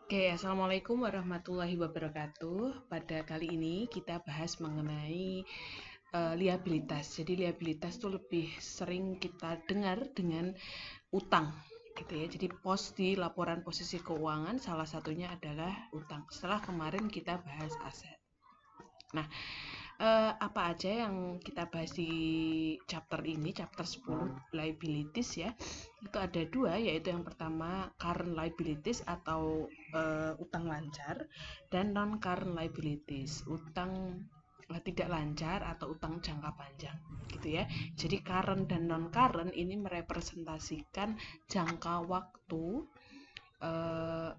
Oke, Assalamualaikum warahmatullahi wabarakatuh. Pada kali ini kita bahas mengenai liabilitas. Jadi liabilitas itu lebih sering kita dengar dengan utang, gitu ya. Jadi pos di laporan posisi keuangan salah satunya adalah utang. Setelah kemarin kita bahas aset. Nah, apa aja yang kita bahas di chapter ini, chapter 10 liabilities ya. Itu ada dua, yaitu yang pertama current liabilities atau utang lancar dan non current liabilities, utang tidak lancar atau utang jangka panjang gitu ya. Jadi current dan non current ini merepresentasikan jangka waktu eh,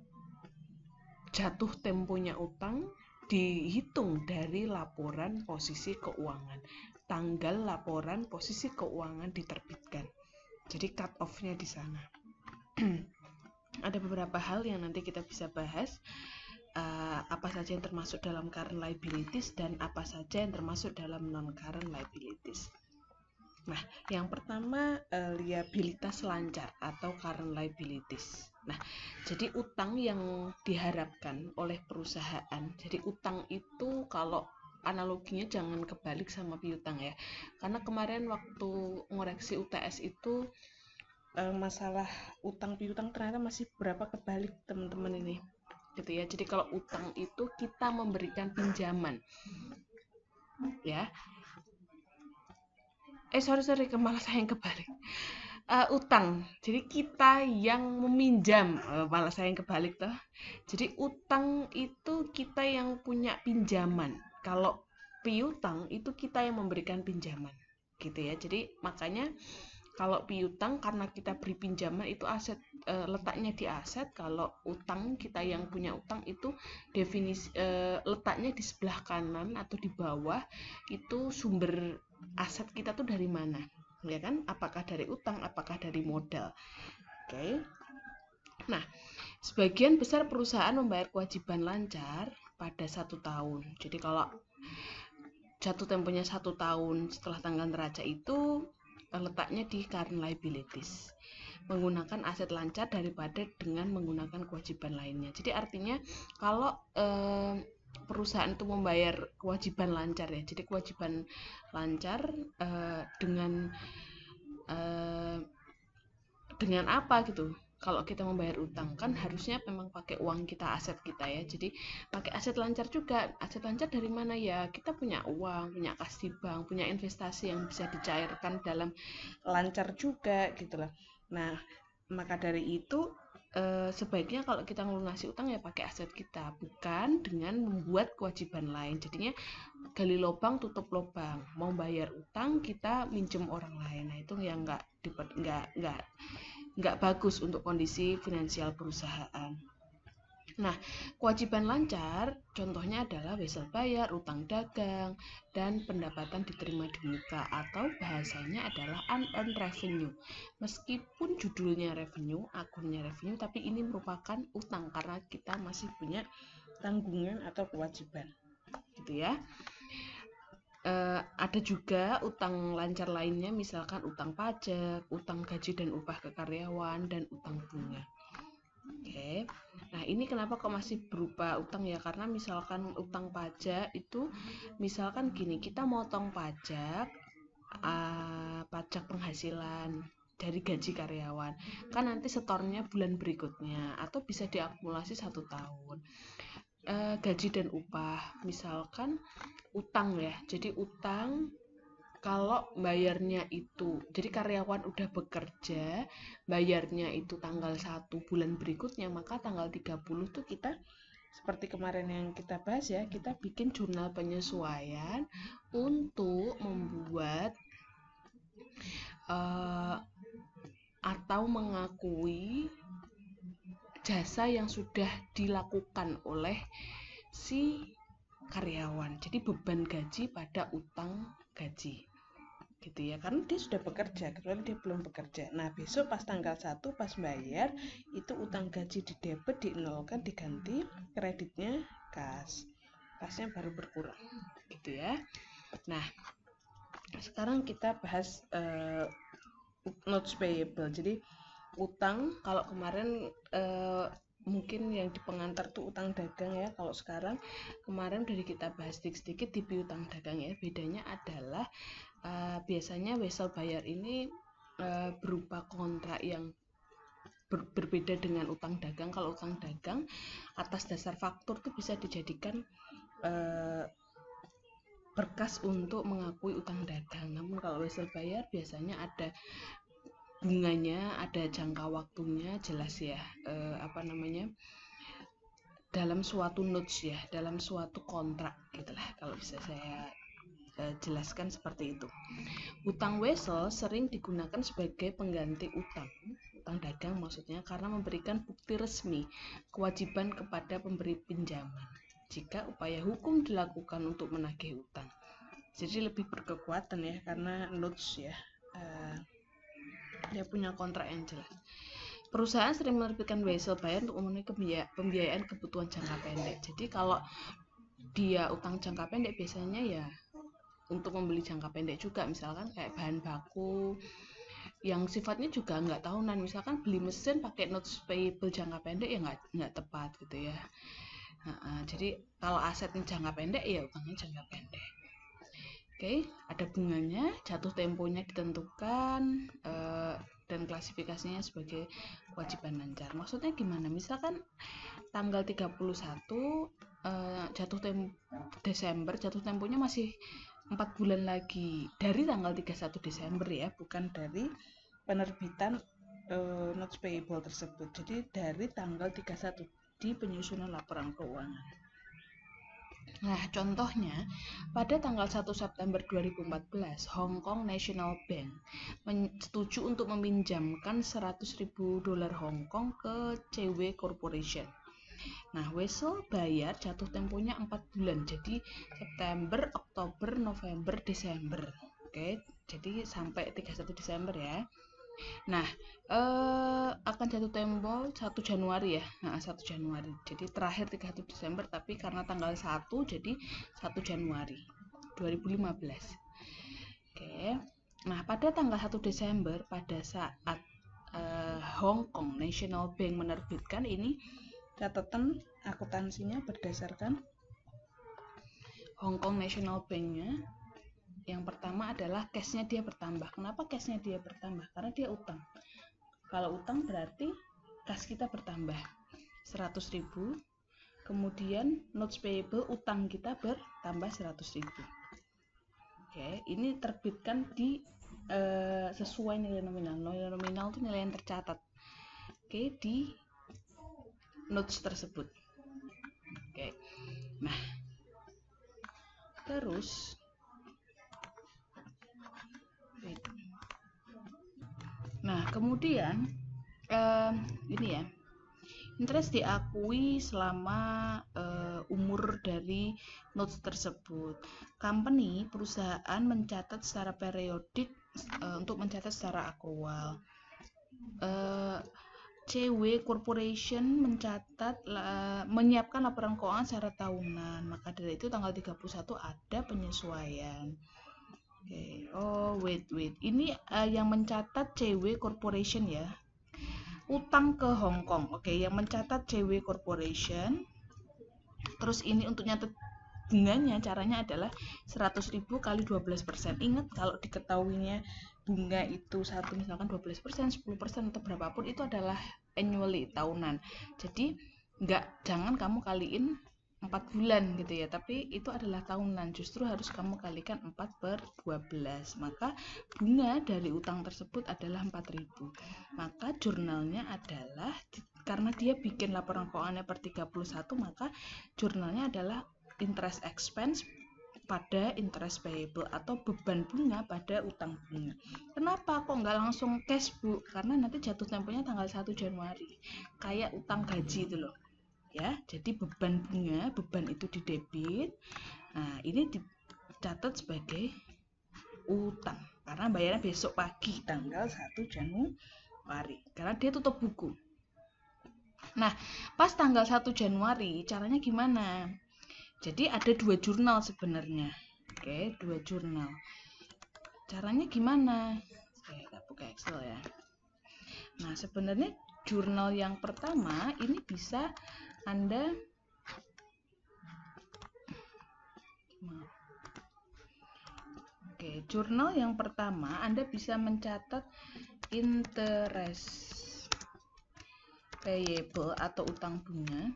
jatuh temponya utang dihitung dari laporan posisi keuangan, tanggal laporan posisi keuangan diterbitkan. Jadi cut off-nya di sana. Ada beberapa hal yang nanti kita bisa bahas, apa saja yang termasuk dalam current liabilities dan apa saja yang termasuk dalam non current liabilities. Nah, yang pertama liabilitas lancar atau current liabilities. Nah, jadi utang yang diharapkan oleh perusahaan. Jadi utang itu kalau analoginya jangan kebalik sama piutang ya. Karena kemarin waktu ngoreksi UTS itu masalah utang piutang ternyata masih berapa kebalik teman-teman ini. Gitu ya. Jadi kalau utang itu kita memberikan pinjaman ya. Sorry, malah saya yang kebalik. Utang. Jadi kita yang meminjam, malah saya yang kebalik tuh. Jadi utang itu kita yang punya pinjaman. Kalau piutang itu kita yang memberikan pinjaman. Gitu ya. Jadi makanya kalau piutang karena kita beri pinjaman itu aset, letaknya di aset. Kalau utang kita yang punya utang itu definisi letaknya di sebelah kanan atau di bawah, itu sumber aset kita tuh dari mana, ya kan? Apakah dari utang, apakah dari modal? Oke. Nah, sebagian besar perusahaan membayar kewajiban lancar pada 1 tahun. Jadi kalau jatuh temponya 1 tahun setelah tanggal neraca itu letaknya di current liabilities, menggunakan aset lancar daripada dengan menggunakan kewajiban lainnya. Jadi artinya kalau perusahaan itu membayar kewajiban lancar ya, jadi kewajiban lancar eh, dengan apa gitu. Kalau kita membayar utang kan harusnya memang pakai uang kita, aset kita ya. Jadi pakai aset lancar juga. Aset lancar dari mana ya? Kita punya uang, punya kas di bank, punya investasi yang bisa dicairkan dalam lancar juga gitu loh. Nah, maka dari itu sebaiknya kalau kita melunasi utang ya pakai aset kita, bukan dengan membuat kewajiban lain. Jadinya gali lubang tutup lubang, mau bayar utang kita minjem orang lain. Nah itu yang nggak bagus untuk kondisi finansial perusahaan. Nah, kewajiban lancar contohnya adalah wesel bayar, utang dagang, dan pendapatan diterima di muka atau bahasanya adalah unearned revenue. Meskipun judulnya revenue, akunnya revenue, tapi ini merupakan utang karena kita masih punya tanggungan atau kewajiban. Gitu ya. Ada juga utang lancar lainnya, misalkan utang pajak, utang gaji dan upah ke karyawan, dan utang bunga. Oke, nah ini kenapa kok masih berupa utang ya? Karena misalkan utang pajak itu, misalkan gini, kita motong pajak, pajak penghasilan dari gaji karyawan, kan nanti setornya bulan berikutnya atau bisa diakumulasi 1 tahun. Gaji dan upah, misalkan utang ya, jadi utang kalau bayarnya itu, jadi karyawan udah bekerja, bayarnya itu tanggal 1 bulan berikutnya, maka tanggal 30 tuh kita seperti kemarin yang kita bahas ya, kita bikin jurnal penyesuaian untuk membuat uh, atau mengakui jasa yang sudah dilakukan oleh si karyawan. Jadi beban gaji pada utang gaji. Gitu ya, karena dia sudah bekerja, kecuali dia belum bekerja. Nah, besok pas tanggal 1 pas bayar, itu utang gaji di debit, dinolkan, diganti kreditnya kas. Kasnya baru berkurang. Gitu ya. Nah, sekarang kita bahas notes payable. Jadi utang kalau kemarin mungkin yang di pengantar tuh utang dagang ya. Kalau sekarang, kemarin udah kita bahas sedikit di piutang dagang ya. Bedanya adalah biasanya wesel bayar ini berupa kontrak yang berbeda dengan utang dagang. Kalau utang dagang atas dasar faktur tuh bisa dijadikan berkas untuk mengakui utang dagang. Namun kalau wesel bayar biasanya ada bunganya, ada jangka waktunya jelas ya, dalam suatu notes ya, dalam suatu kontrak gitulah kalau bisa saya jelaskan seperti itu. Utang wesel sering digunakan sebagai pengganti utang dagang maksudnya, karena memberikan bukti resmi kewajiban kepada pemberi pinjaman jika upaya hukum dilakukan untuk menagih utang. Jadi lebih berkekuatan ya, karena notes ya, dia punya kontrak yang jelas. Perusahaan sering menerbitkan wesel bayar untuk memenuhi pembiayaan kebutuhan jangka pendek. Jadi kalau dia utang jangka pendek biasanya ya untuk membeli jangka pendek juga, misalkan kayak bahan baku yang sifatnya juga nggak tahunan, misalkan beli mesin pakai notes payable jangka pendek ya nggak tepat gitu ya. Jadi kalau asetnya jangka pendek ya utangnya jangka pendek. Oke, ada bunganya, jatuh temponya ditentukan, dan klasifikasinya sebagai kewajiban lancar. Maksudnya gimana? Misalkan tanggal 31 jatuh tempo Desember, jatuh temponya masih 4 bulan lagi dari tanggal 31 Desember ya, bukan dari penerbitan notes payable tersebut. Jadi dari tanggal 31 di penyusunan laporan keuangan. Nah, contohnya, pada tanggal 1 September 2014, Hong Kong National Bank setuju untuk meminjamkan $100.000 Hong Kong ke CW Corporation. Nah, wesel bayar jatuh temponya 4 bulan, jadi September, Oktober, November, Desember. Oke, jadi sampai 31 Desember ya. Nah, akan jatuh tempo 1 Januari ya. Nah, 1 Januari. Jadi terakhir 31 Desember, tapi karena tanggal 1 jadi 1 Januari 2015. Oke. Nah, pada tanggal 1 Desember pada saat Hong Kong National Bank menerbitkan ini, catatan akuntansinya berdasarkan Hong Kong National Bank-nya. Yang pertama adalah cash-nya dia bertambah. Kenapa cash-nya dia bertambah? Karena dia utang. Kalau utang berarti cash kita bertambah 100.000. Kemudian notes payable utang kita bertambah 100.000. Oke, ini terbitkan di sesuai nilai nominal. Nilai nominal itu nilai yang tercatat. Oke, di notes tersebut. Oke. Nah, terus kemudian ini ya, interest diakui selama umur dari notes tersebut. Company, perusahaan mencatat secara periodik untuk mencatat secara akrual. CW Corporation menyiapkan laporan keuangan secara tahunan. Maka dari itu tanggal 31 ada penyesuaian. Okay. Oh, wait. Ini yang mencatat CW Corporation ya. Utang ke Hong Kong. Oke, yang mencatat CW Corporation. Terus ini untuk nyatet bunganya, caranya adalah 100.000 kali 12%. Ingat kalau diketahuinya bunga itu satu misalkan 12%, 10% atau berapapun itu adalah annually, tahunan. Jadi jangan kamu kaliin 4 bulan gitu ya, tapi itu adalah tahunan, justru harus kamu kalikan 4/12. Maka bunga dari utang tersebut adalah 4.000. Maka jurnalnya adalah, karena dia bikin laporan keuangannya per 31, maka jurnalnya adalah interest expense pada interest payable atau beban bunga pada utang bunga. Kenapa kok nggak langsung cash, Bu? Karena nanti jatuh temponya tanggal 1 Januari. Kayak utang gaji itu loh. Ya, jadi beban bunga, beban itu di debit. Nah, ini dicatat sebagai utang karena bayarnya besok pagi tanggal 1 Januari. Karena dia tutup buku. Nah, pas tanggal 1 Januari caranya gimana? Jadi ada 2 jurnal sebenarnya. Oke, 2 jurnal. Caranya gimana? Saya buka Excel ya. Nah, sebenarnya jurnal yang pertama ini bisa Anda jurnal yang pertama Anda bisa mencatat interest payable atau utang bunga,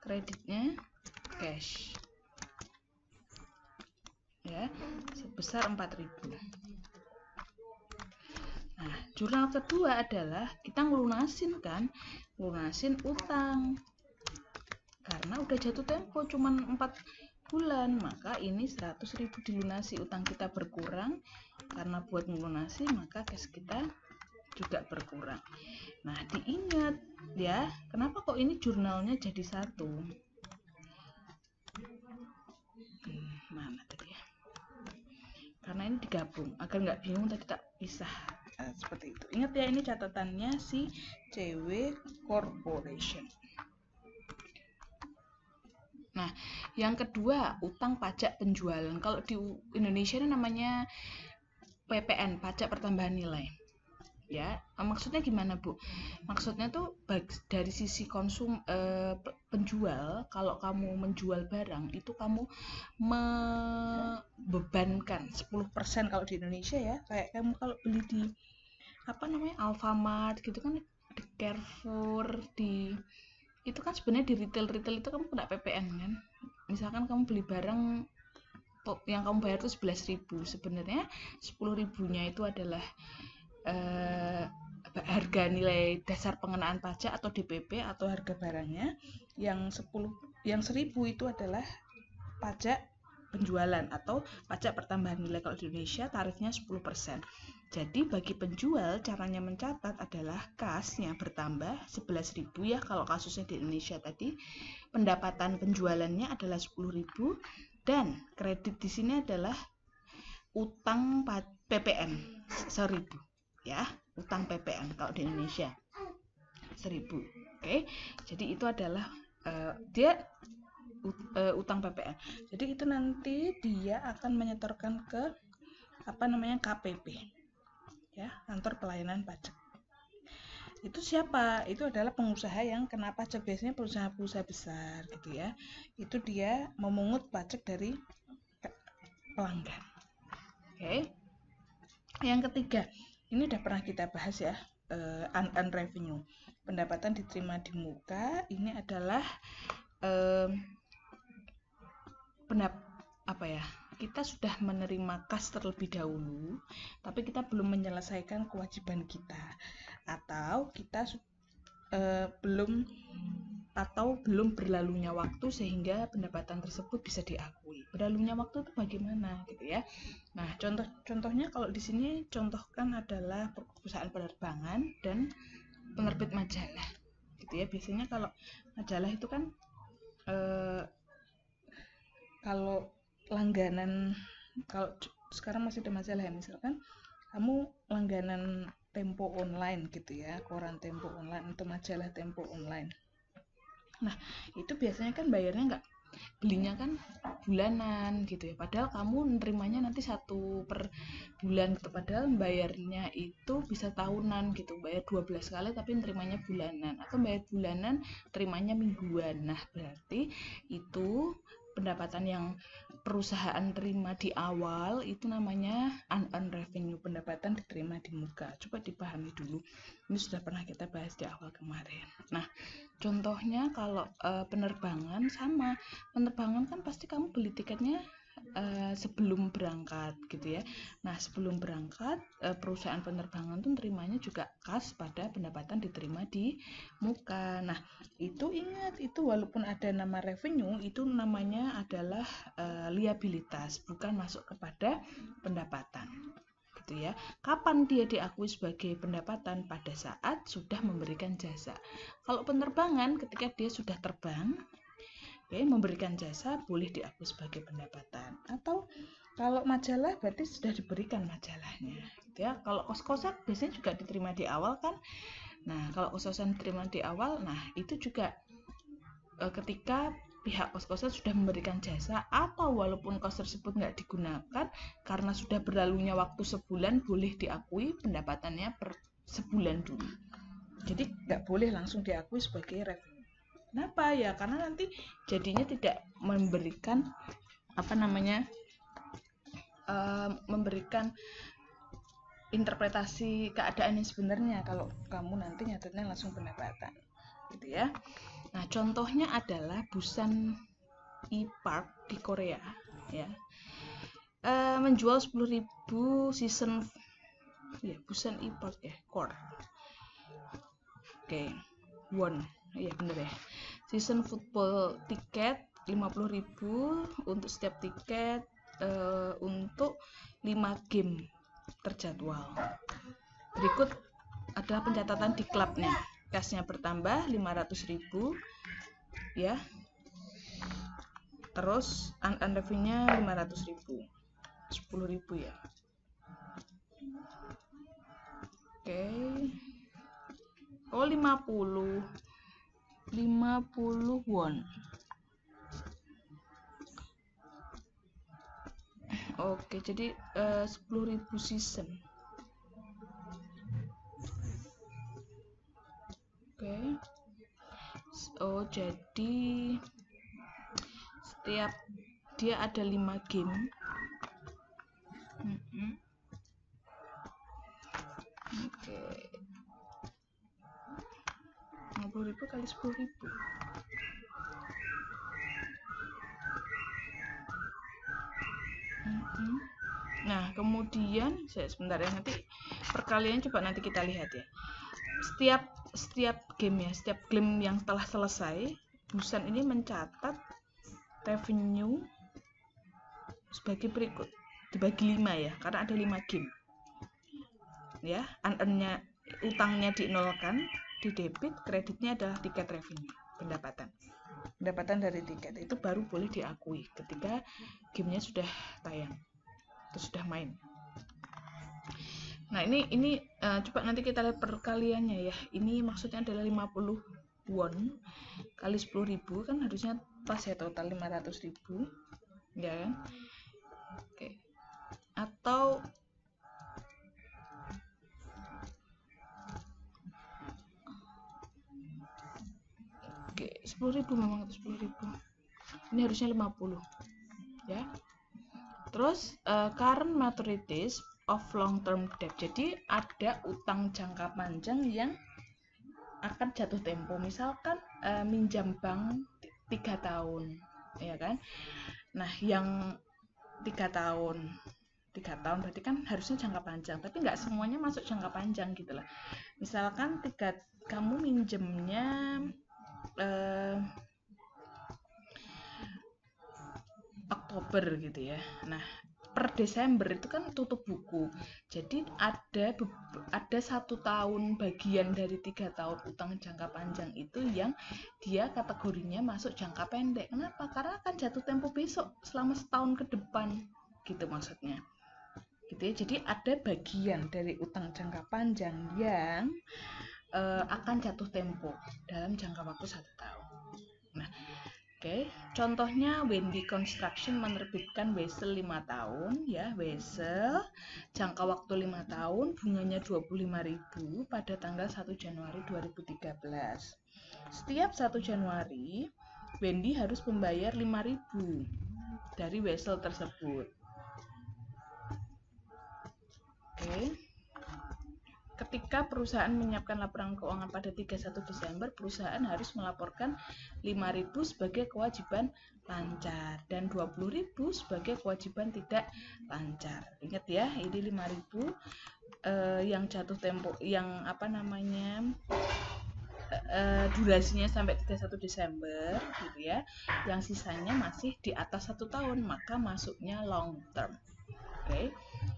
kreditnya cash ya, sebesar 4.000. Nah, jurnal kedua adalah kita ngelunasin utang. Karena udah jatuh tempo cuman 4 bulan, maka ini 100.000 dilunasi, utang kita berkurang. Karena buat ngelunasi maka cash kita juga berkurang. Nah, diingat ya, kenapa kok ini jurnalnya jadi satu? Mana tadi ya? Karena ini digabung, agar nggak bingung tadi tak pisah. Nah, seperti itu. Ingat ya, ini catatannya si CW Corporation. Nah, yang kedua, utang pajak penjualan. Kalau di Indonesia ini namanya PPN, pajak pertambahan nilai. Ya, maksudnya gimana, Bu? Maksudnya tuh dari sisi penjual, kalau kamu menjual barang itu kamu membebankan 10% kalau di Indonesia ya. Kayak kamu kalau beli di Alfamart gitu kan, di Carrefour, itu kan sebenarnya di retail itu kamu kena PPN kan. Misalkan kamu beli barang yang kamu bayar itu 11.000, sebenarnya 10.000-nya itu adalah harga nilai dasar pengenaan pajak atau DPP atau harga barangnya. Yang 1.000 itu adalah pajak penjualan atau pajak pertambahan nilai. Kalau di Indonesia tarifnya 10%. Jadi bagi penjual caranya mencatat adalah kasnya bertambah 11.000 ya, kalau kasusnya di Indonesia tadi pendapatan penjualannya adalah 10.000 dan kredit di sini adalah utang PPN 1.000 ya, utang PPN kalau di Indonesia 1.000. Oke. Jadi itu adalah dia utang PPN. Jadi itu nanti dia akan menyetorkan ke KPP ya, kantor pelayanan pajak. Itu siapa? Itu adalah pengusaha yang kena pajak, biasanya perusahaan-perusahaan besar gitu ya. Itu dia memungut pajak dari pelanggan. Oke. Yang ketiga, ini udah pernah kita bahas ya, unearned revenue, pendapatan diterima di muka. Ini adalah kita sudah menerima kas terlebih dahulu, tapi kita belum menyelesaikan kewajiban kita, atau kita belum berlalunya waktu sehingga pendapatan tersebut bisa diakui. Berlalunya waktu itu bagaimana gitu ya. Nah, contohnya kalau di sini contohkan adalah perusahaan penerbangan dan penerbit majalah gitu ya. Biasanya kalau majalah itu kan kalau langganan, kalau sekarang masih ada majalah ya, misalkan kamu langganan Tempo Online gitu ya, koran Tempo Online atau majalah Tempo Online. Nah, itu biasanya kan bayarnya belinya kan bulanan gitu ya, padahal kamu nerimanya nanti 1 per bulan gitu, padahal bayarnya itu bisa tahunan gitu, bayar 12 kali tapi nerimanya bulanan, atau bayar bulanan terimanya mingguan. Nah, berarti itu pendapatan yang perusahaan terima di awal itu namanya unearned revenue, pendapatan diterima di muka. Coba dipahami dulu, ini sudah pernah kita bahas di awal kemarin. Nah, contohnya kalau penerbangan, sama penerbangan kan pasti kamu beli tiketnya sebelum berangkat gitu ya. Nah, sebelum berangkat perusahaan penerbangan tuh terimanya juga kas pada pendapatan diterima di muka. Nah, itu ingat, itu walaupun ada nama revenue, itu namanya adalah liabilitas, bukan masuk kepada pendapatan gitu ya. Kapan dia diakui sebagai pendapatan? Pada saat sudah memberikan jasa. Kalau penerbangan ketika dia sudah terbang, memberikan jasa, boleh diakui sebagai pendapatan. Atau kalau majalah berarti sudah diberikan majalahnya gitu ya. Kalau kos-kosan biasanya juga diterima di awal kan. Nah, kalau kos-kosan diterima di awal, nah itu juga ketika pihak kos-kosan sudah memberikan jasa, atau walaupun kos tersebut nggak digunakan karena sudah berlalunya waktu sebulan, boleh diakui pendapatannya per sebulan dulu. Jadi nggak boleh langsung diakui sebagai revenue. Kenapa ya? Karena nanti jadinya tidak memberikan memberikan interpretasi keadaan yang sebenarnya kalau kamu nanti nyatetnya langsung pendapatan, gitu ya. Nah, contohnya adalah Busan E-Park di Korea, ya. Menjual 10.000 season Busan E-Park ya, core. Oke, won. Iya bener ya. Season football tiket 50.000 untuk setiap tiket untuk 5 game terjadwal. Berikut adalah pencatatan di klubnya. Kasnya bertambah 500.000 ya. Terus revenue-nya 500.000. 10.000 ya. Oke. Oh, 50 won. Oke, jadi 10.000 season. Oke. Oh, jadi setiap dia ada 5 game. Oke. 50.000 kali 10.000. Nah, kemudian sebentar ya, nanti perkalian coba nanti kita lihat ya. Setiap game ya, setiap game yang telah selesai, Busan ini mencatat revenue sebagai berikut. Dibagi 5 ya, karena ada 5 game. Ya, unearned-nya, utangnya dinolkan, di debit, kreditnya adalah tiket revenue, pendapatan dari tiket. Itu baru boleh diakui ketika gamenya sudah tayang atau sudah main. Nah, ini coba nanti kita lihat perkaliannya ya. Ini maksudnya adalah 50 won kali 10.000, kan harusnya pas ya, total 500.000 ya kan. Oke. Atau oke, 10.000 memang itu 10.000. Ini harusnya 50 ya. Terus current maturities of long term debt. Jadi ada utang jangka panjang yang akan jatuh tempo. Misalkan minjam bank 3 tahun, ya kan? Nah, yang 3 tahun berarti kan harusnya jangka panjang, tapi nggak semuanya masuk jangka panjang gitu lah. Misalkan kamu minjemnya Oktober gitu ya. Nah, per Desember itu kan tutup buku. Jadi ada 1 tahun bagian dari 3 tahun utang jangka panjang itu yang dia kategorinya masuk jangka pendek. Kenapa? Karena akan jatuh tempo besok selama setahun ke depan, gitu maksudnya. Gitu ya. Jadi ada bagian dari utang jangka panjang yang akan jatuh tempo dalam jangka waktu 1 tahun. Nah, oke, contohnya Wendy Construction menerbitkan Wesel 5 tahun ya, Wesel jangka waktu 5 tahun, bunganya 25.000 pada tanggal 1 Januari 2013. Setiap 1 Januari Wendy harus membayar 5.000 dari Wesel tersebut. Oke. Ketika perusahaan menyiapkan laporan keuangan pada 31 Desember, perusahaan harus melaporkan 5.000 sebagai kewajiban lancar dan 20.000 sebagai kewajiban tidak lancar. Ingat ya, ini 5.000 yang jatuh tempo, yang durasinya sampai 31 Desember gitu ya. Yang sisanya masih di atas 1 tahun, maka masuknya long term. Oke.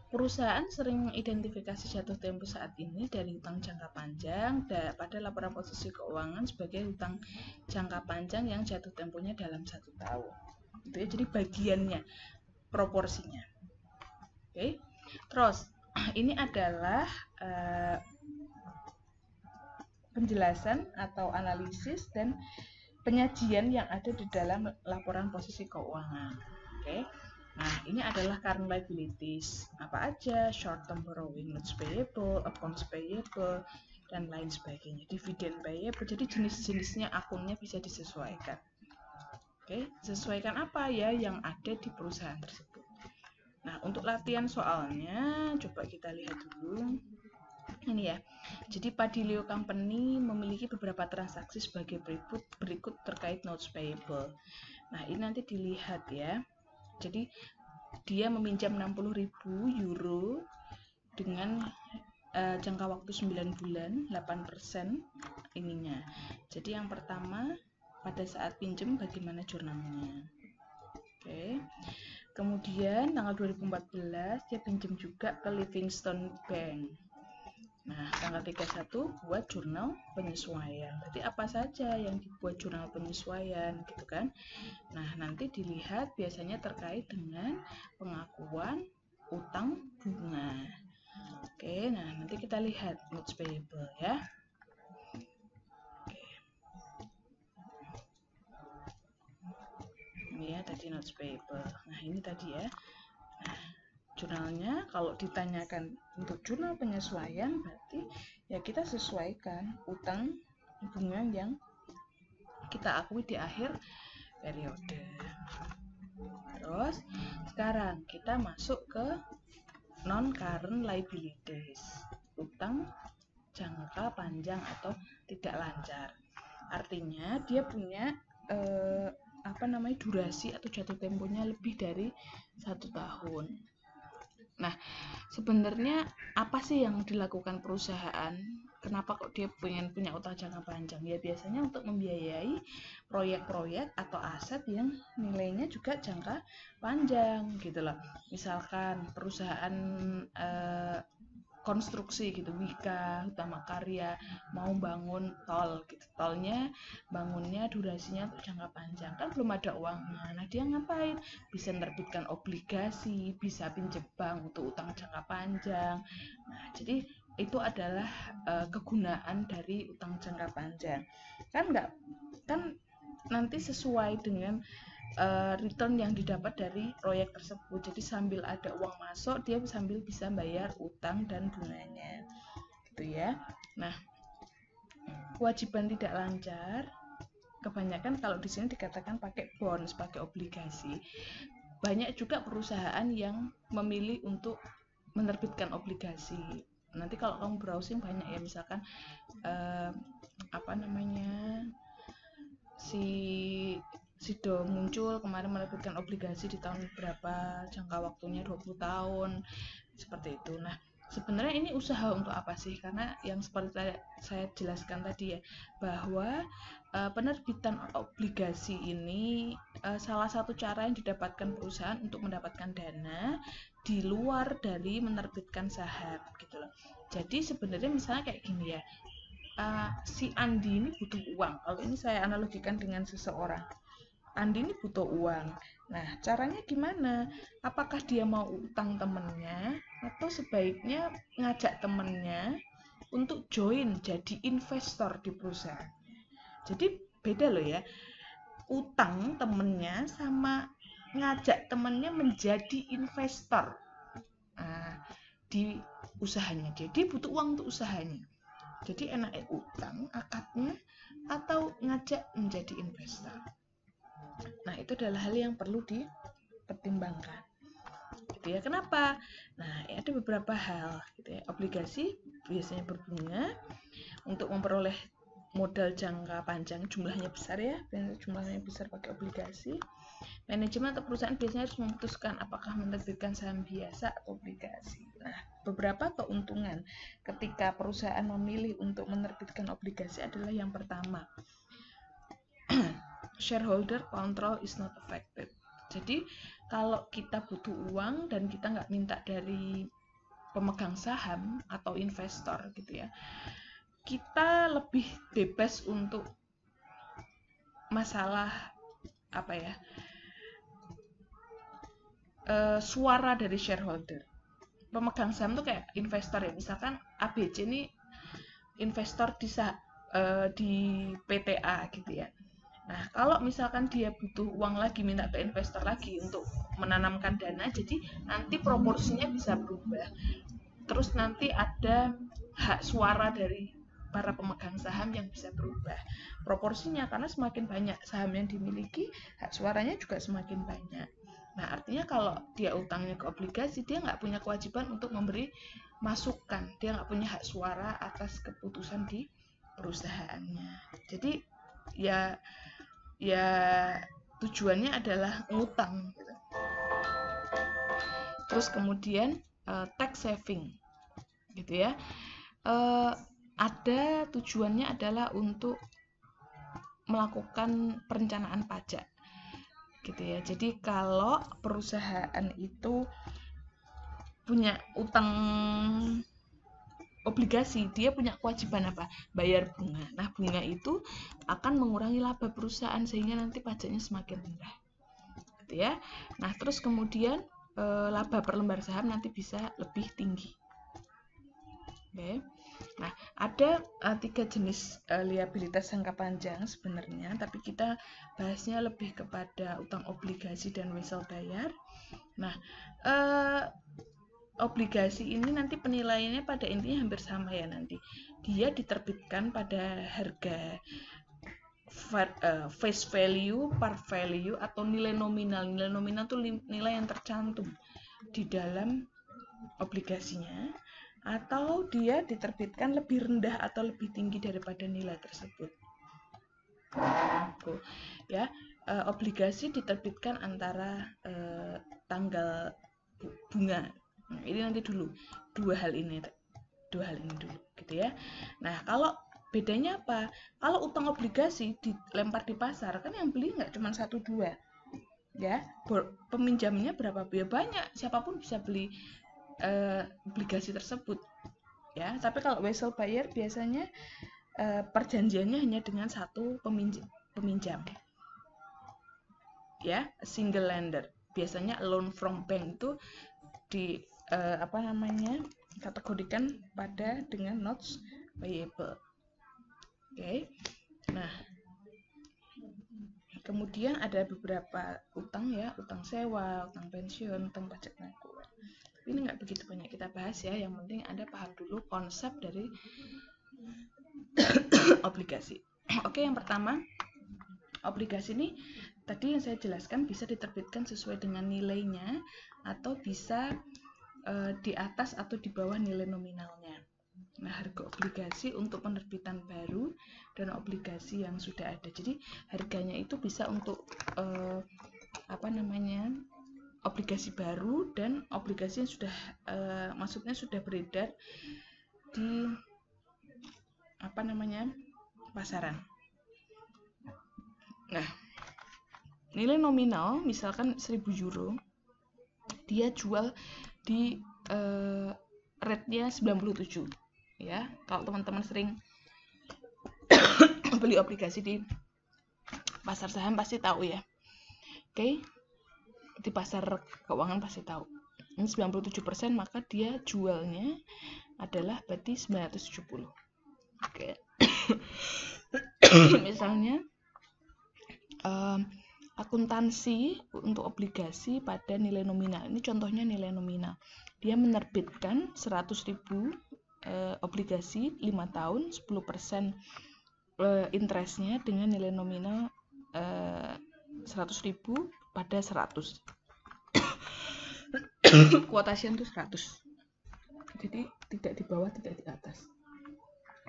Perusahaan sering mengidentifikasi jatuh tempo saat ini dari hutang jangka panjang pada laporan posisi keuangan sebagai hutang jangka panjang yang jatuh temponya dalam 1 tahun. Gitu ya, jadi bagiannya, proporsinya. Oke. Terus ini adalah penjelasan atau analisis dan penyajian yang ada di dalam laporan posisi keuangan. Oke. Nah, ini adalah current liabilities. Apa aja? Short term borrowing, notes payable, accounts payable, dan lain sebagainya. Dividend payable, jadi jenis-jenisnya akunnya bisa disesuaikan. Oke, sesuaikan apa ya yang ada di perusahaan tersebut. Nah, untuk latihan soalnya coba kita lihat dulu. Ini ya. Jadi Padilio Company memiliki beberapa transaksi sebagai berikut terkait notes payable. Nah, ini nanti dilihat ya. Jadi dia meminjam 60.000 euro dengan jangka waktu 9 bulan, 8% ininya. Jadi yang pertama, pada saat pinjam bagaimana jurnalnya. Oke. Kemudian tanggal 2014 dia pinjam juga ke Livingstone Bank. Nah, tanggal 31 buat jurnal penyesuaian. Berarti apa saja yang dibuat jurnal penyesuaian gitu kan. Nah, nanti dilihat biasanya terkait dengan pengakuan utang bunga. Oke, nah nanti kita lihat notes payable ya. Oke. Ini ya tadi notes payable. Nah, ini tadi ya. Nah, jurnalnya kalau ditanyakan untuk jurnal penyesuaian berarti ya kita sesuaikan utang bunga yang kita akui di akhir periode. Terus sekarang kita masuk ke non-current liabilities, utang jangka panjang atau tidak lancar. Artinya dia punya durasi atau jatuh temponya lebih dari 1 tahun. Nah, sebenarnya apa sih yang dilakukan perusahaan? Kenapa kok dia pengen punya utang jangka panjang? Ya biasanya untuk membiayai proyek-proyek atau aset yang nilainya juga jangka panjang gitu loh. Misalkan perusahaan konstruksi gitu, Wika, Utama Karya mau bangun tol gitu. Tolnya bangunnya durasinya untuk jangka panjang, kan belum ada uangnya. Nah, dia ngapain? Bisa menerbitkan obligasi, bisa pinjam bank untuk utang jangka panjang. Nah, jadi itu adalah kegunaan dari utang jangka panjang. Kan nanti sesuai dengan return yang didapat dari proyek tersebut. Jadi sambil ada uang masuk, dia sambil bisa bayar utang dan bunganya. Gitu ya. Nah, kewajiban tidak lancar kebanyakan kalau di sini dikatakan pakai bonds, pakai obligasi. Banyak juga perusahaan yang memilih untuk menerbitkan obligasi. Nanti kalau kamu browsing banyak ya, misalkan Sido muncul kemarin menerbitkan obligasi di tahun berapa, jangka waktunya 20 tahun, seperti itu. Nah, sebenarnya ini usaha untuk apa sih? Karena yang seperti saya jelaskan tadi ya, bahwa penerbitan obligasi ini salah satu cara yang didapatkan perusahaan untuk mendapatkan dana di luar dari menerbitkan saham gitu loh. Jadi sebenarnya misalnya kayak gini ya, si Andi ini butuh uang. Kalau ini saya analogikan dengan seseorang. Andi ini butuh uang. Nah, caranya gimana? Apakah dia mau utang temennya atau sebaiknya ngajak temennya untuk join jadi investor di perusahaan? Jadi beda loh ya. Utang temennya sama ngajak temennya menjadi investor di usahanya. Jadi butuh uang untuk usahanya. Jadi enaknya utang akadnya atau ngajak menjadi investor. Nah, itu adalah hal yang perlu dipertimbangkan. Gitu ya. Kenapa? Nah, ada beberapa hal gitu ya. Obligasi biasanya berbunga. Untuk memperoleh modal jangka panjang jumlahnya besar ya. Jumlahnya besar pakai obligasi. Manajemen atau perusahaan biasanya harus memutuskan apakah menerbitkan saham biasa atau obligasi. Nah, beberapa keuntungan ketika perusahaan memilih untuk menerbitkan obligasi adalah yang pertama, shareholder control is not affected. Jadi kalau kita butuh uang dan kita nggak minta dari pemegang saham atau investor gitu ya, kita lebih bebas untuk masalah suara dari shareholder. Pemegang saham tuh kayak investor ya, misalkan ABC ini investor di PTA gitu ya. Nah, kalau misalkan dia butuh uang lagi, minta ke investor lagi untuk menanamkan dana, jadi nanti proporsinya bisa berubah. Terus nanti ada hak suara dari para pemegang saham yang bisa berubah proporsinya, karena semakin banyak saham yang dimiliki, hak suaranya juga semakin banyak. Nah, artinya kalau dia utangnya ke obligasi, dia nggak punya kewajiban untuk memberi masukan, dia nggak punya hak suara atas keputusan di perusahaannya. Jadi ya tujuannya adalah ngutang gitu. Terus kemudian tax saving gitu ya, ada tujuannya adalah untuk melakukan perencanaan pajak gitu ya. Jadi kalau perusahaan itu punya utang obligasi, dia punya kewajiban apa? Bayar bunga. Nah, bunga itu akan mengurangi laba perusahaan sehingga nanti pajaknya semakin rendah gitu ya. Nah, terus kemudian laba per lembar saham nanti bisa lebih tinggi. Oke. Nah, ada 3 jenis liabilitas jangka panjang sebenarnya, tapi kita bahasnya lebih kepada utang obligasi dan wesel bayar. Nah, obligasi ini nanti penilaiannya pada intinya hampir sama ya nanti. Dia diterbitkan pada harga face value, par value, atau nilai nominal. Nilai nominal itu nilai yang tercantum di dalam obligasinya, atau dia diterbitkan lebih rendah atau lebih tinggi daripada nilai tersebut. Ya, obligasi diterbitkan antara tanggal bunga. Nah, ini nanti dulu dua hal ini dulu gitu ya. Nah, kalau bedanya apa? Kalau utang obligasi dilempar di pasar, kan yang beli nggak cuma 1-2 ya, peminjamnya berapa? Ya banyak, siapapun bisa beli obligasi tersebut ya. Tapi kalau wesel buyer biasanya perjanjiannya hanya dengan satu peminjam ya, single lender. Biasanya loan from bank itu di kategorikan pada dengan notes payable. Oke. Nah, kemudian ada beberapa utang ya, utang sewa, utang pensiun, utang pajak pengangguran. Ini nggak begitu banyak kita bahas ya, yang penting Anda paham dulu konsep dari obligasi. Oke, yang pertama, obligasi ini tadi yang saya jelaskan bisa diterbitkan sesuai dengan nilainya atau bisa di atas atau di bawah nilai nominalnya. Nah, harga obligasi untuk penerbitan baru dan obligasi yang sudah ada. Jadi harganya itu bisa untuk obligasi baru dan obligasi yang sudah maksudnya sudah beredar di pasaran. Nah, nilai nominal misalkan 1.000 euro, dia jual di rate-nya 97 ya. Kalau teman-teman sering beli obligasi di pasar saham pasti tahu ya. Oke. Di pasar keuangan pasti tahu. Ini 97%, maka dia jualnya adalah berarti 970. Oke. Misalnya akuntansi untuk obligasi pada nilai nominal. Ini contohnya nilai nominal. Dia menerbitkan 100.000 obligasi 5 tahun, 10% interestnya dengan nilai nominal 100.000 pada 100. Quotation itu 100. Jadi tidak di bawah, tidak di atas.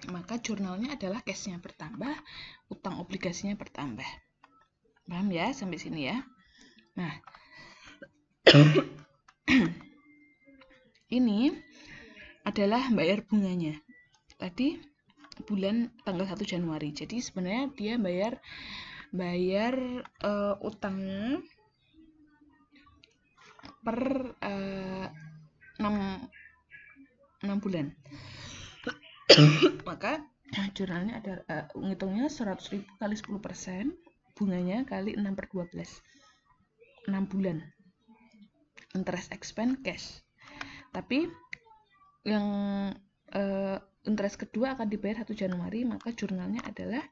Maka jurnalnya adalah cash-nya bertambah, utang obligasinya bertambah. Paham ya sampai sini ya? Nah, ini adalah bayar bunganya. Tadi bulan tanggal 1 Januari. Jadi sebenarnya dia bayar utangnya per 6 bulan. Maka jurnalnya ada ngitungnya 100.000 kali 10%, bunganya kali 6/12. 6 bulan. Interest expense cash. Tapi yang interest kedua akan dibayar 1 Januari, maka jurnalnya adalah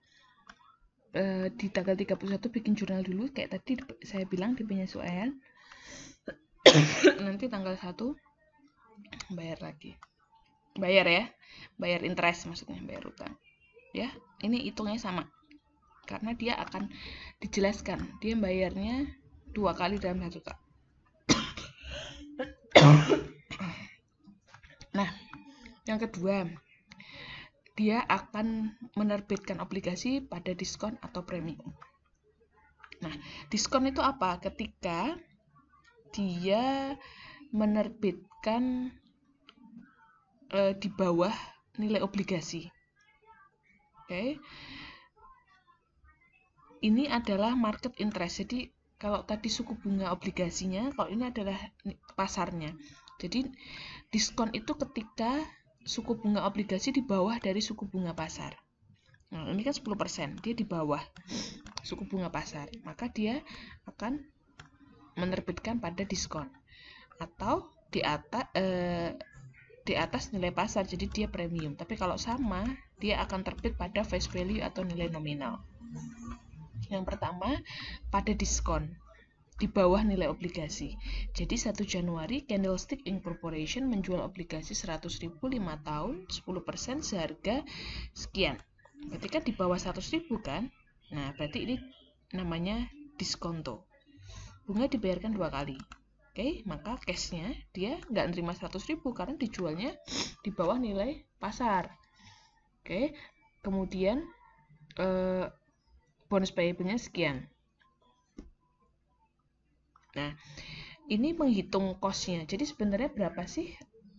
di tanggal 31 bikin jurnal dulu kayak tadi saya bilang di penyesuaian. Nanti tanggal 1 bayar lagi. bayar ya, bayar interest maksudnya, bayar utang ya. Ini hitungnya sama karena dia akan dijelaskan dia bayarnya 2 kali dalam 1 tahun. Nah, yang kedua, dia akan menerbitkan obligasi pada diskon atau premium. Nah, diskon itu apa? Ketika dia menerbitkan di bawah nilai obligasi. Oke. Ini adalah market interest. Jadi kalau tadi suku bunga obligasinya, kalau ini adalah pasarnya. Jadi diskon itu ketika suku bunga obligasi di bawah dari suku bunga pasar. Nah, ini kan 10%, dia di bawah suku bunga pasar. Maka dia akan menerbitkan pada diskon atau di atas nilai pasar, jadi dia premium. Tapi kalau sama, dia akan terbit pada face value atau nilai nominal. Yang pertama, pada diskon di bawah nilai obligasi. Jadi 1 Januari Candlestick Incorporation menjual obligasi 100.000 5 tahun 10% seharga sekian. Berarti kan di bawah 100.000 kan? Nah, berarti ini namanya diskonto. Bunga dibayarkan 2 kali. Oke, maka cashnya dia nggak nerima 100.000 karena dijualnya di bawah nilai pasar. Oke, kemudian bonus payable-nya sekian. Nah, ini menghitung cost-nya. Jadi sebenarnya berapa sih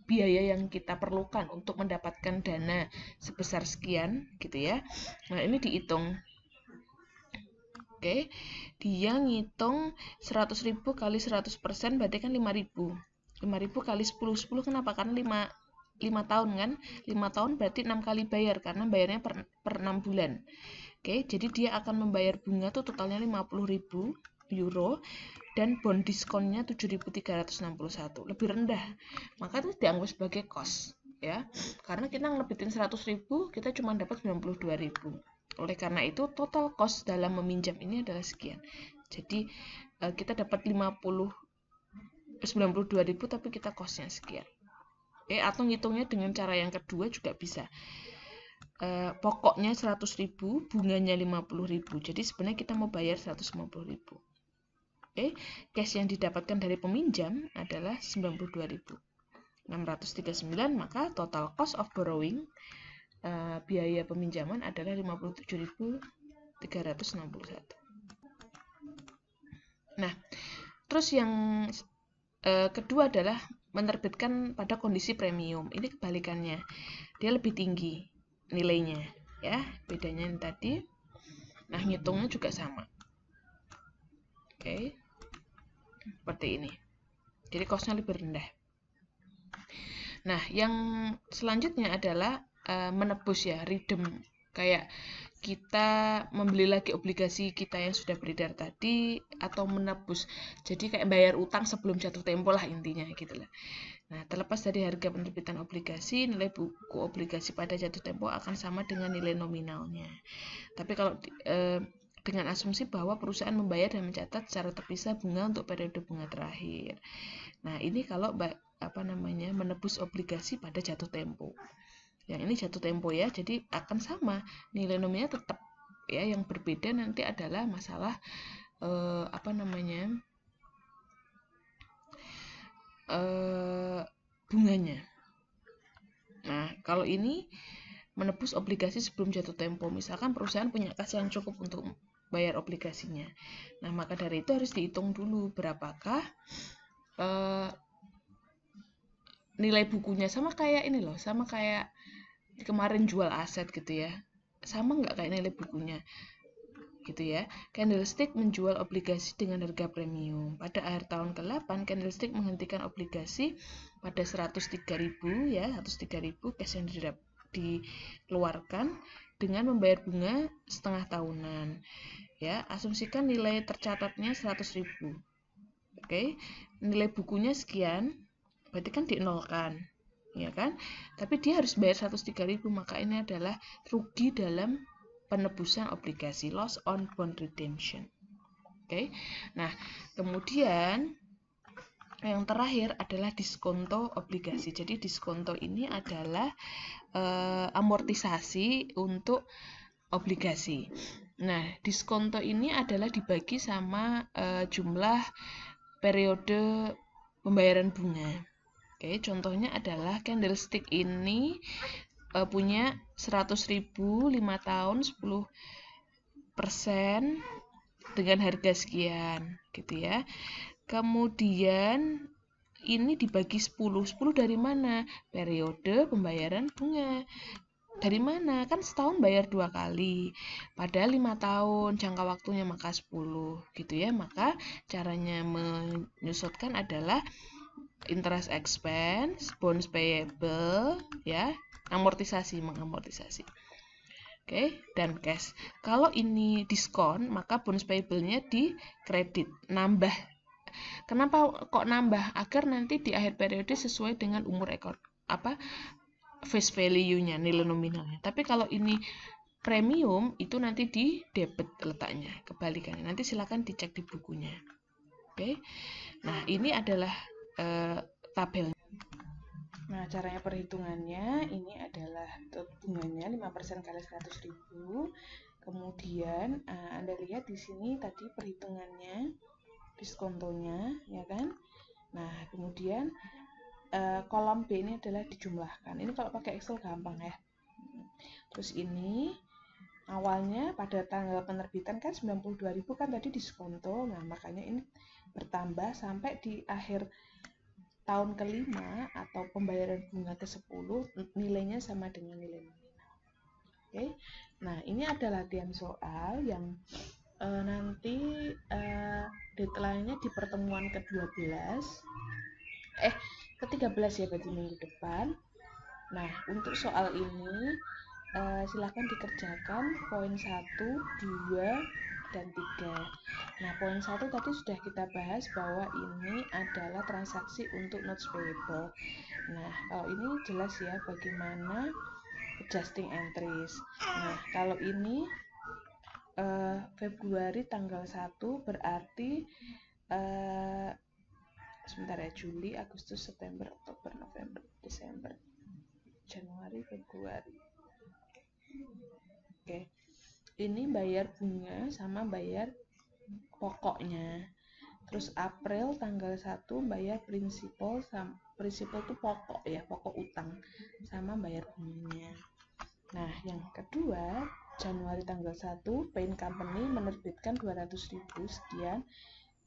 biaya yang kita perlukan untuk mendapatkan dana sebesar sekian gitu ya. Nah, ini dihitung. Oke, dia ngitung 100.000 kali 100% berarti kan 5.000. 5.000 kali 10 kenapa? Karena 5 tahun kan, 5 tahun berarti 6 kali bayar karena bayarnya per 6 bulan. Oke, jadi dia akan membayar bunga tuh totalnya 50.000 euro dan bond diskonnya 7.361, lebih rendah. Maka itu dianggap sebagai cost ya. Karena kita ngebitin 100.000, kita cuma dapat 92.000. Oleh karena itu total cost dalam meminjam ini adalah sekian. Jadi kita dapat 92.000 tapi kita costnya sekian. Atau ngitungnya dengan cara yang kedua juga bisa. Pokoknya 100.000, bunganya 50.000. Jadi sebenarnya kita mau bayar 150.000. Cash yang didapatkan dari peminjam adalah 92.639, maka total cost of borrowing biaya peminjaman adalah 57.361. Nah, terus yang kedua adalah menerbitkan pada kondisi premium. Ini kebalikannya. Dia lebih tinggi nilainya ya, bedanya yang tadi. Nah, ngitungnya juga sama. Oke. Seperti ini. Jadi cost-nya lebih rendah. Nah, yang selanjutnya adalah menebus ya, redeem. Kayak kita membeli lagi obligasi kita yang sudah beredar tadi atau menebus. Jadi kayak bayar utang sebelum jatuh tempo lah intinya gitu lah. Nah, terlepas dari harga penerbitan obligasi, nilai buku obligasi pada jatuh tempo akan sama dengan nilai nominalnya. Tapi kalau dengan asumsi bahwa perusahaan membayar dan mencatat secara terpisah bunga untuk periode bunga terakhir. Nah, ini kalau menebus obligasi pada jatuh tempo. Yang ini jatuh tempo ya, jadi akan sama nilai nominalnya tetap ya. Yang berbeda nanti adalah masalah bunganya. Nah, kalau ini menebus obligasi sebelum jatuh tempo, misalkan perusahaan punya kas yang cukup untuk bayar obligasinya. Nah, maka dari itu harus dihitung dulu berapakah nilai bukunya. Sama kayak ini loh, sama kayak kemarin jual aset gitu ya. Sama nggak kayak nilai bukunya? Gitu ya. Candlestick menjual obligasi dengan harga premium. Pada akhir tahun ke-8, Candlestick menghentikan obligasi pada 103.000 ya, 103.000 cash yang dikeluarkan dengan membayar bunga setengah tahunan. Ya, asumsikan nilai tercatatnya 100.000. Oke. Nilai bukunya sekian, berarti kan dienolkan. Ya kan? Tapi dia harus bayar 103.000, maka ini adalah rugi dalam penebusan obligasi, loss on bond redemption. Oke. Nah, kemudian Yang terakhir adalah diskonto obligasi. Jadi diskonto ini adalah amortisasi untuk obligasi. Nah, diskonto ini adalah dibagi sama jumlah periode pembayaran bunga. Oke, contohnya adalah candlestick ini punya 100.000 5 tahun 10% dengan harga sekian, gitu ya. Kemudian ini dibagi 10. 10 dari mana? Periode pembayaran bunga. Dari mana? Kan setahun bayar 2 kali. Padahal 5 tahun jangka waktunya, maka 10 gitu ya. Maka caranya menyusutkan adalah interest expense, bonds payable ya, mengamortisasi. Oke, dan cash. Kalau ini diskon, maka bonus payable-nya di kredit, nambah. Kenapa kok nambah? Agar nanti di akhir periode sesuai dengan umur face value-nya, nilai nominalnya. Tapi kalau ini premium, itu nanti di debit letaknya, kebalikannya. Nanti silakan dicek di bukunya. Oke. Nah, ini adalah tabel. Nah, caranya perhitungannya ini adalah bunganya 5% kali 100.000. Kemudian Anda lihat di sini tadi perhitungannya, diskontonya, ya kan? Nah, kemudian kolom B ini adalah dijumlahkan. Ini kalau pakai Excel gampang ya. Terus ini awalnya pada tanggal penerbitan kan 92.000 kan tadi diskonto. Nah, makanya ini bertambah sampai di akhir tahun kelima atau pembayaran bunga ke-10 nilainya sama dengan nilai nominal. Oke. Nah, ini adalah latihan soal yang nanti deadline-nya di pertemuan ke-12 ke-13 ya, berarti minggu depan. Nah, untuk soal ini silakan dikerjakan poin 1, 2, dan 3. Nah, poin 1 tadi sudah kita bahas bahwa ini adalah transaksi untuk notes payable. Nah, kalau ini jelas ya bagaimana adjusting entries. Nah, kalau ini Februari tanggal 1 berarti sebentar ya, Juli, Agustus, September, Oktober, November, Desember, Januari, Februari. Oke. Ini bayar bunga sama bayar pokoknya. Terus April tanggal 1 bayar prinsipal itu pokok ya, pokok utang sama bayar bunganya. Nah, yang kedua, Januari tanggal 1 Paint Company menerbitkan 200.000 sekian.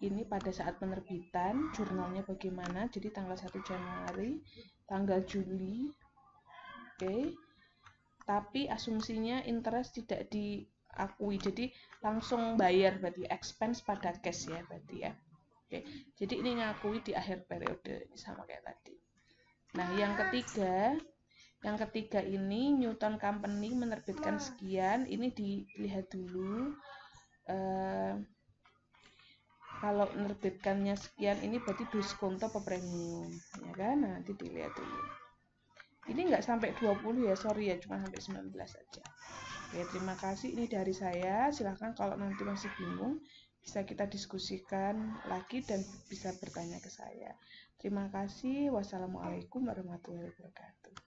Ini pada saat penerbitan, jurnalnya bagaimana? Jadi tanggal 1 Januari, tanggal Juli. Oke. Tapi asumsinya interest tidak diakui, jadi langsung bayar, berarti expense pada cash ya, berarti ya. Oke, jadi ini ngakui di akhir periode, sama kayak tadi. Nah, yang ketiga ini Newton Company menerbitkan sekian, ini dilihat dulu. Kalau menerbitkannya sekian, ini berarti diskonto apa premium, ya kan? Nah, nanti dilihat dulu. Ini nggak sampai 20 ya, sorry ya, cuma sampai 19 saja. Oke, terima kasih. Ini dari saya. Silahkan kalau nanti masih bingung, bisa kita diskusikan lagi dan bisa bertanya ke saya. Terima kasih. Wassalamualaikum warahmatullahi wabarakatuh.